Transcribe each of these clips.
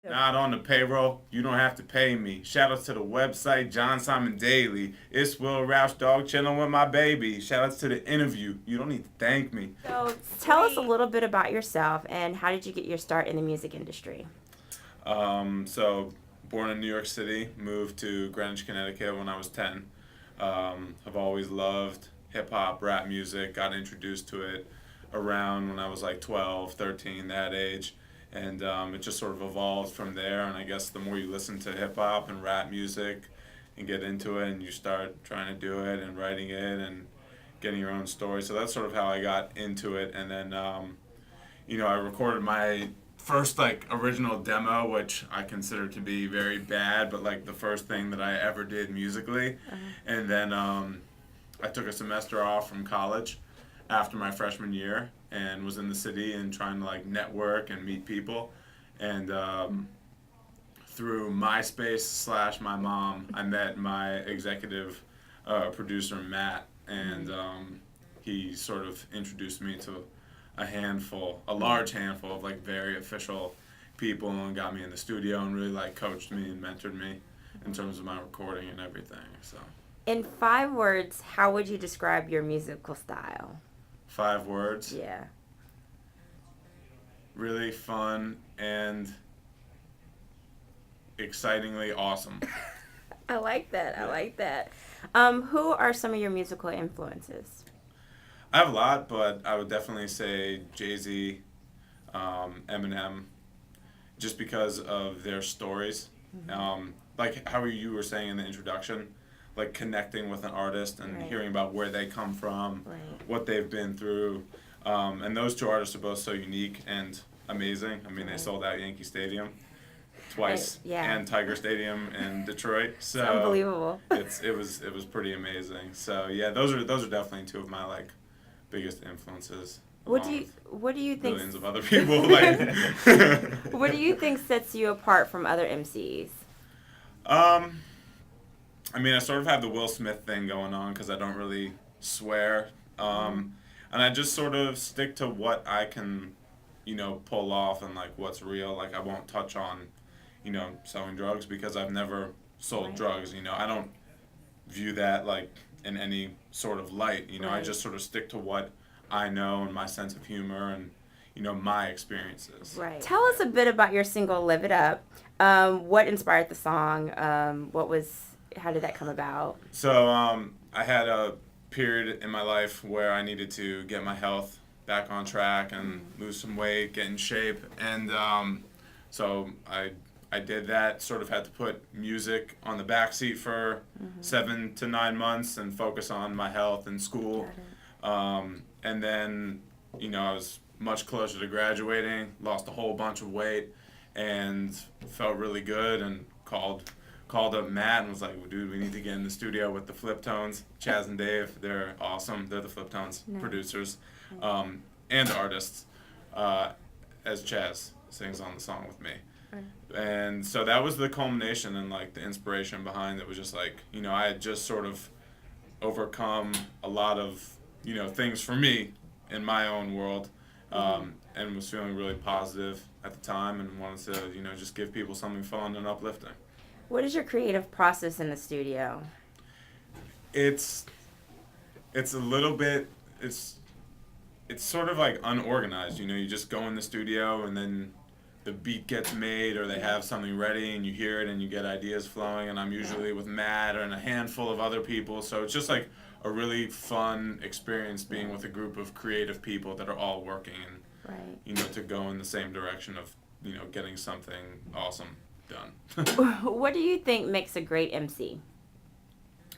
Not on the payroll. You don't have to pay me. Shout out to the website, John Simon Daily. It's Will Roush Dog chilling with my baby. Shout outs to the interview. You don't need to thank me. So tell us a little bit about yourself and how did you get your start in the music industry? So born in New York City, moved to Greenwich, Connecticut when I was 10. I've always loved hip hop, rap music. Got introduced to it around when I was like 12, 13, that age. And it just sort of evolved from there. And I guess the more you listen to hip hop and rap music and get into it and you start trying to do it and writing it and getting your own story. So that's sort of how I got into it. And then, I recorded my first like original demo, which I consider to be very bad, but like the first thing that I ever did musically. And then I took a semester off from college after my freshman year and was in the city and trying to like network and meet people. And through MySpace slash my mom, I met my executive producer Matt, and he sort of introduced me to a large handful of like very official people, and got me in the studio and really like coached me and mentored me in terms of my recording and everything. So In 5 words, how would you describe your musical style? 5 words: Yeah. really fun and excitingly awesome. I like that. I Yeah. like that. Who are some of your musical influences? I have a lot, but I would definitely say Jay-Z, Eminem, just because of their stories. Like how you were saying in the introduction, like connecting with an artist and Right. hearing about where they come from, Right. what they've been through. And those two artists are both so unique and amazing. I mean, they Right. sold out Yankee Stadium twice Yeah. and Tiger Stadium in Detroit. It's So unbelievable. it was pretty amazing. So yeah, those are definitely two of my like biggest influences, What do along you with what do you think millions of other people. Like, what do you think sets you apart from other MCs? um, I mean, I sort of have the Will Smith thing going on because I don't really swear, and I just sort of stick to what I can, pull off and like what's real. Like I won't touch on, selling drugs because I've never sold Right. drugs. I don't view that like in any sort of light. I Right. just sort of stick to what I know and my sense of humor and my experiences. Right. Tell us a bit about your single "Live It Up." What inspired the song? How did that come about? So I had a period in my life where I needed to get my health back on track and lose some weight, get in shape, and so I did that. Sort of had to put music on the back seat for 7 to 9 months and focus on my health and school. And then I was much closer to graduating, lost a whole bunch of weight, and felt really good. And called up Matt and was like, well, dude, we need to get in the studio with the Flip Tones. Chaz and Dave, they're awesome. They're the Flip Tones Nice. producers and artists, as Chaz sings on the song with me. And so that was the culmination and like the inspiration behind it was just like, I had just sort of overcome a lot of, things for me in my own world, and was feeling really positive at the time and wanted to, just give people something fun and uplifting. What is your creative process in the studio? It's it's a little bit it's sort of like unorganized. You just go in the studio and then the beat gets made or they have something ready and you hear it and you get ideas flowing, and I'm usually with Matt and a handful of other people, so it's just like a really fun experience being with a group of creative people that are all working and Right. to go in the same direction of getting something awesome done. What do you think makes a great MC?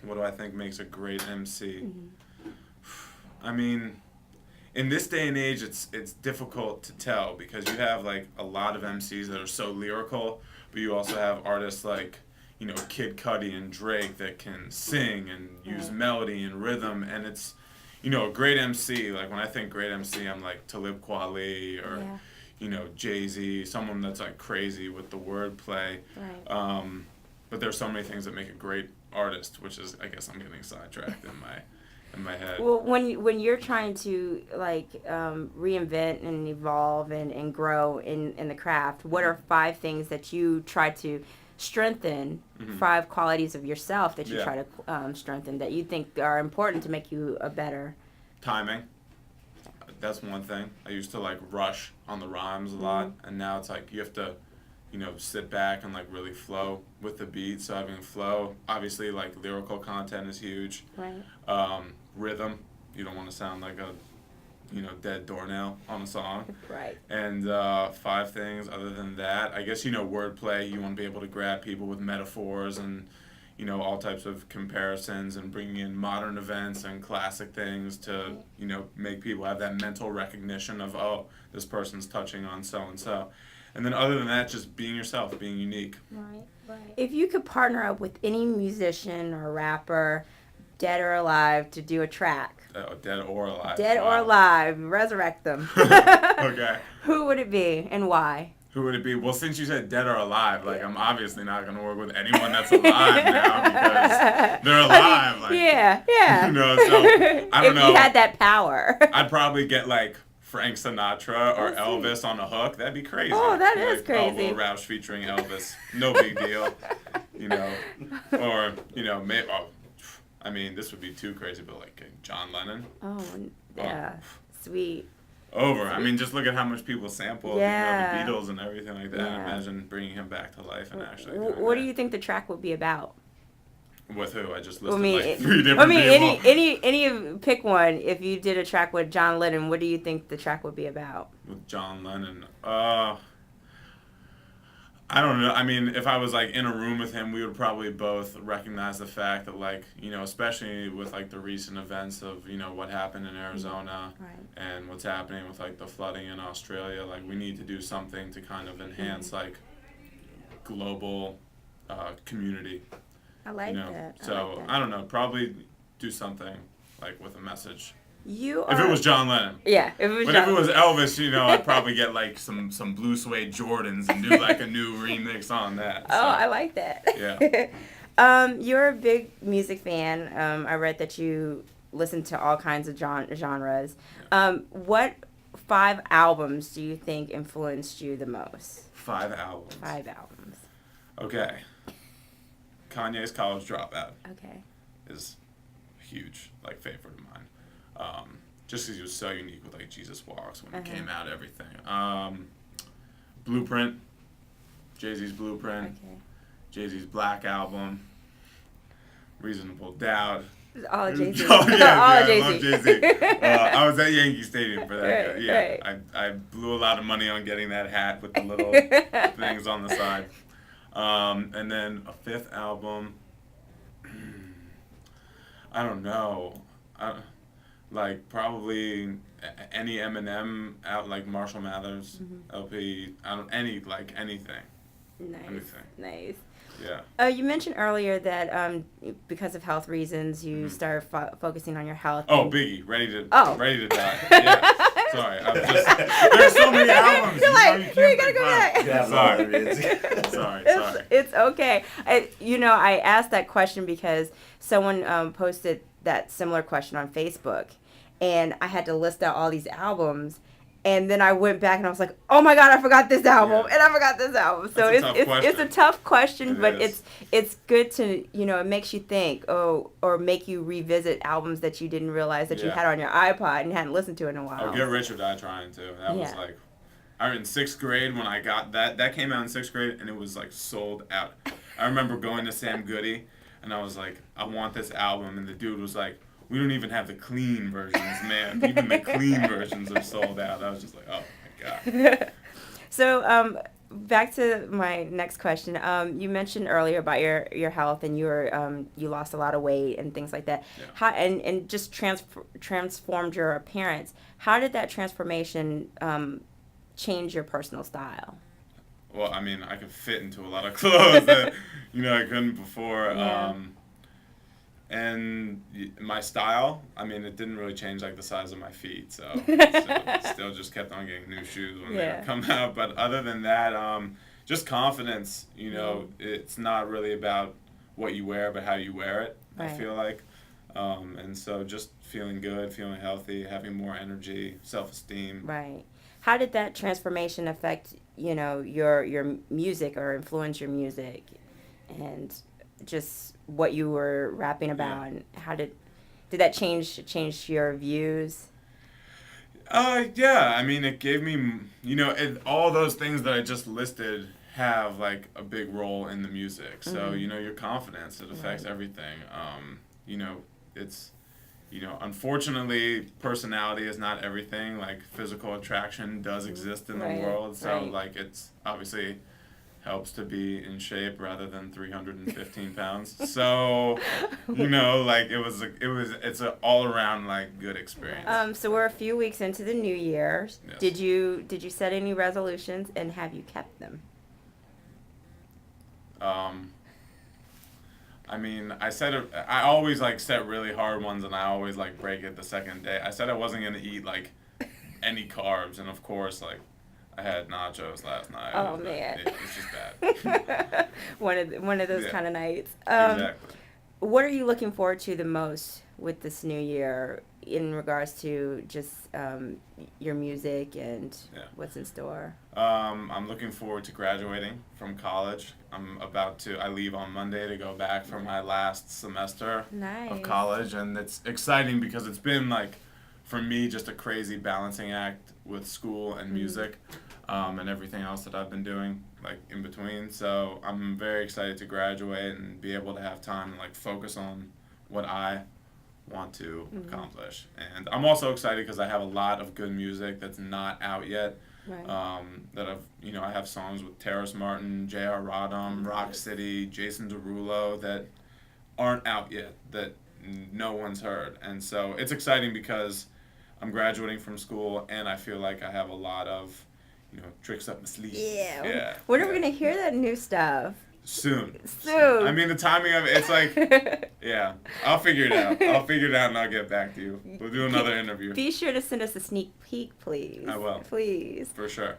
What do I think makes a great MC? I mean, in this day and age, it's difficult to tell because you have like a lot of MCs that are so lyrical, but you also have artists like Kid Cudi and Drake that can sing and use Right. melody and rhythm, and it's a great MC. Like when I think great MC, I'm like Talib Kweli or Yeah. Jay-Z, someone that's like crazy with the wordplay. Right. But there's so many things that make a great artist, which is I guess I'm getting sidetracked in my in my head. Well, when you're trying to like reinvent and evolve and grow in the craft, what are 5 things that you try to strengthen? 5 qualities of yourself that you try to strengthen that you think are important to make you a better. Timing. That's one thing. I used to like rush on the rhymes a lot, and now it's like you have to, sit back and like really flow with the beat. So having flow, obviously, like lyrical content is huge. Right. Rhythm. You don't want to sound like a, dead doornail on a song. Right. And 5 things other than that, I guess wordplay. You want to be able to grab people with metaphors and all types of comparisons and bringing in modern events and classic things to, make people have that mental recognition of, oh, this person's touching on so-and-so. And then other than that, just being yourself, being unique. Right. If you could partner up with any musician or rapper, dead or alive, to do a track. Oh, dead or alive. Dead or alive. Resurrect them. Okay. Who would it be and why? Who would it be? Well, since you said dead or alive, like, I'm obviously not going to work with anyone that's alive now because they're alive. Like, yeah. so I don't know. If you had that power. I'd probably get, like, Frank Sinatra or Elvis on a hook. That'd be crazy. Oh, that is like, crazy. Oh, Lil Roush featuring Elvis. No big deal. Or, maybe, I mean, this would be too crazy, but, like, John Lennon. Oh, yeah. Sweet. Over. I mean, just look at how much people sample the Beatles and everything like that. Yeah. Imagine bringing him back to life and actually What do you think the track would be about? With who? I just listed like 3 different people. Any pick one. If you did a track with John Lennon, what do you think the track would be about? With John Lennon, I don't know. I mean, if I was like in a room with him, we would probably both recognize the fact that, like, especially with like the recent events of what happened in Arizona and what's happening with like the flooding in Australia, like we need to do something to kind of enhance like global community. I like that. So I don't know. Probably do something like with a message. If it was John Lennon. Yeah, if it was But if it was Elvis, I'd probably get like some blue suede Jordans and do like a new remix on that. So. Oh, I like that. Yeah. You're a big music fan. I read that you listen to all kinds of genres. Yeah. What 5 albums do you think influenced you the most? 5 albums. 5 albums. Okay. Kanye's College Dropout. Okay. Is a huge like favorite of mine. Just because he was so unique with like Jesus Walks when it came out, everything. Blueprint, Jay-Z's Blueprint, Jay-Z's Black Album, Reasonable Doubt. All Jay-Z. Oh yeah, all I Jay-Z. love Jay-Z. I was at Yankee Stadium for that. Right, Yeah, right. I blew a lot of money on getting that hat with the little things on the side. And then a 5th album. I don't know. Like probably any Eminem out, like Marshall Mathers LP. Anything. Nice. Anything. Nice. Yeah. You mentioned earlier that because of health reasons, you started focusing on your health. Oh, Biggie, ready to die. Yeah. Sorry, there's so many albums. You're like, you we gotta go back. Sorry. It's okay. I asked that question because someone posted that similar question on Facebook, and I had to list out all these albums. And then I went back and I was like, "Oh my God, I forgot this album, and I forgot this album." So it's a tough question, but it's good to it makes you think, or make you revisit albums that you didn't realize that you had on your iPod and hadn't listened to in a while. Oh, Get Rich or Die Trying too. That was like, I was in 6th grade when I got that. That came out in 6th grade and it was like sold out. I remember going to Sam Goody and I was like, I want this album, and the dude was like, we don't even have the clean versions, man. Even the clean versions are sold out. I was just like, oh my God. So, back to my next question. You mentioned earlier about your health, and you lost a lot of weight and things like that. Yeah. How and just transformed your appearance. How did that transformation change your personal style? Well, I mean, I could fit into a lot of clothes that I couldn't before. Yeah. And my style, I mean, it didn't really change like the size of my feet, so still just kept on getting new shoes when they would come out. But other than that, just confidence. It's not really about what you wear, but how you wear it. Right. I feel like And so just feeling good, feeling healthy, having more energy, self-esteem. Right. How did that transformation affect, your music or influence your music and just what you were rapping Yeah. about and how did that change your views? Yeah, I mean, it gave me, all those things that I just listed have like a big role in the music. So, Mm-hmm. your confidence, it affects Right. everything. It's, unfortunately, personality is not everything. Like, physical attraction does exist in the Right. world. So, Right. like, it's obviously helps to be in shape rather than 315 pounds. So, like it's an all around like good experience. So we're a few weeks into the new year. Yes. Did you set any resolutions and have you kept them? Um, I mean, I always like set really hard ones, and I always like break it the second day. I said I wasn't gonna eat like any carbs, and of course, like I had nachos last night. Oh man. It's just bad. One of those Yeah, kind of nights. exactly. What are you looking forward to the most with this new year in regards to just your music and Yeah. what's in store? I'm looking forward to graduating from college. I leave on Monday to go back for my last semester of Nice. college, and it's exciting because it's been like, for me, just a crazy balancing act with school and music, and everything else that I've been doing like in between. So I'm very excited to graduate and be able to have time to like focus on what I want to accomplish. And I'm also excited because I have a lot of good music that's not out yet. Right. I have songs with Terrace Martin, J.R. Rodham, Rock City, Jason Derulo that aren't out yet, that no one's heard. And so it's exciting because I'm graduating from school and I feel like I have a lot of, tricks up my sleeve. Yeah. Yeah. When are yeah. we gonna hear that new stuff? Soon. Soon. I mean, the timing of it's like, yeah, I'll figure it out. And I'll get back to you. We'll do another interview. Be sure to send us a sneak peek, please. I will. Please. For sure.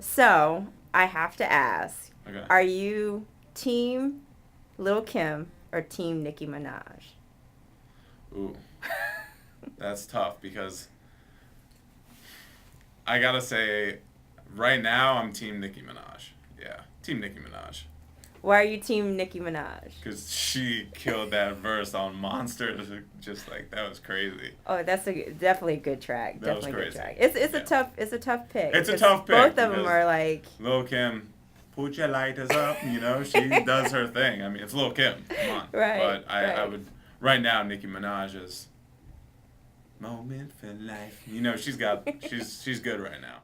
So I have to ask, Okay. are you team Lil Kim or team Nicki Minaj? Ooh. That's tough because I gotta say, right now I'm team Nicki Minaj. Yeah, team Nicki Minaj. Why are you team Nicki Minaj? Because she killed that verse on Monsters. Just like, that was crazy. Oh, that's definitely a good track. That was Definitely a good crazy. track. It's Yeah. it's a tough pick. It's a 'cause tough pick Both of them because are like, Lil Kim, put your lighters up. She does her thing. I mean, it's Lil Kim. Come on. Right, But I right. would, right now, Nicki Minaj is moment for life. She's good right now.